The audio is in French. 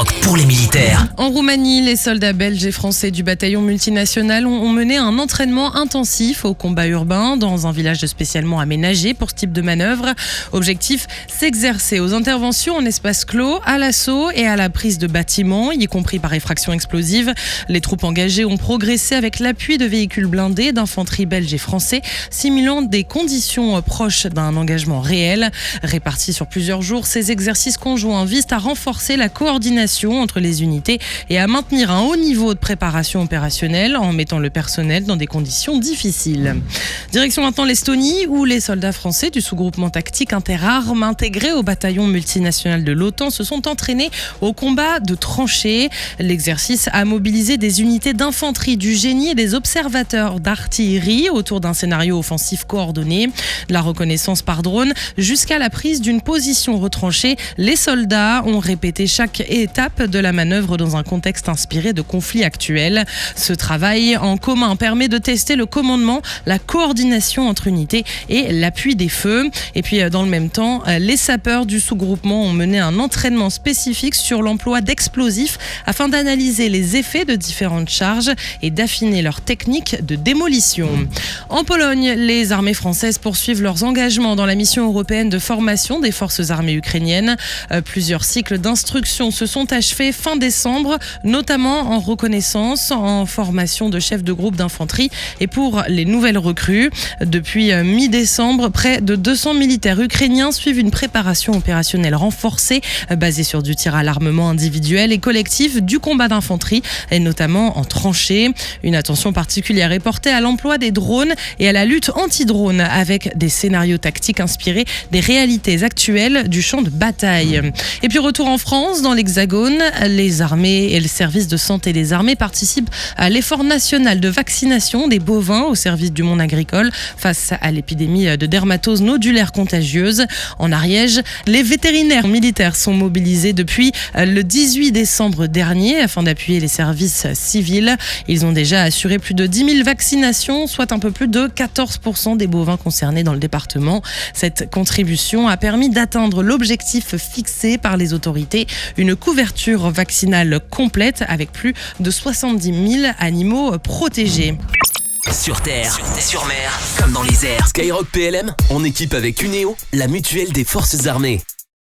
Skyrock pour les militaires. En Roumanie, les soldats belges et français du bataillon multinational ont mené un entraînement intensif au combat urbain dans un village spécialement aménagé pour ce type de manœuvre. Objectif, s'exercer aux interventions en espace clos, à l'assaut et à la prise de bâtiments, y compris par effraction explosive. Les troupes engagées ont progressé avec l'appui de véhicules blindés d'infanterie belge et français, simulant des conditions proches d'un engagement réel. Répartis sur plusieurs jours, ces exercices conjoints visent à renforcer la coordination entre les unités et à maintenir un haut niveau de préparation opérationnelle en mettant le personnel dans des conditions difficiles. Direction maintenant l'Estonie où les soldats français du sous-groupement tactique interarmes intégrés au bataillon multinational de l'OTAN se sont entraînés au combat de tranchées. L'exercice a mobilisé des unités d'infanterie, du génie et des observateurs d'artillerie autour d'un scénario offensif coordonné. De la reconnaissance par drone jusqu'à la prise d'une position retranchée, les soldats ont répété chaque étape de la manœuvre dans un contexte inspiré de conflits actuels. Ce travail en commun permet de tester le commandement, la coordination entre unités et l'appui des feux. Et puis dans le même temps, les sapeurs du sous-groupement ont mené un entraînement spécifique sur l'emploi d'explosifs afin d'analyser les effets de différentes charges et d'affiner leur technique de démolition. En Pologne, les armées françaises poursuivent leurs engagements dans la mission européenne de formation des forces armées ukrainiennes. Plusieurs cycles d'instruction se sont achevés fin décembre, notamment en reconnaissance, en formation de chefs de groupe d'infanterie et pour les nouvelles recrues. Depuis mi-décembre, près de 200 militaires ukrainiens suivent une préparation opérationnelle renforcée basée sur du tir à l'armement individuel et collectif, du combat d'infanterie et notamment en tranchée. Une attention particulière est portée à l'emploi des drones et à la lutte anti-drone avec des scénarios tactiques inspirés des réalités actuelles du champ de bataille. Et puis retour en France, dans l'Hexagone, les armées et le service de santé des armées participent à l'effort national de vaccination des bovins au service du monde agricole face à l'épidémie de dermatose nodulaire contagieuse. En Ariège, les vétérinaires militaires sont mobilisés depuis le 18 décembre dernier afin d'appuyer les services civils. Ils ont déjà assuré plus de 10 000 vaccinations, soit un peu plus de 14% des bovins concernés dans le département. Cette contribution a permis d'atteindre l'objectif fixé par les autorités, une couverture vaccinale complète avec plus de 70 000 animaux protégés. Sur terre, sur mer, comme dans les airs. Skyrock PLM, en équipe avec Uneo, la mutuelle des forces armées.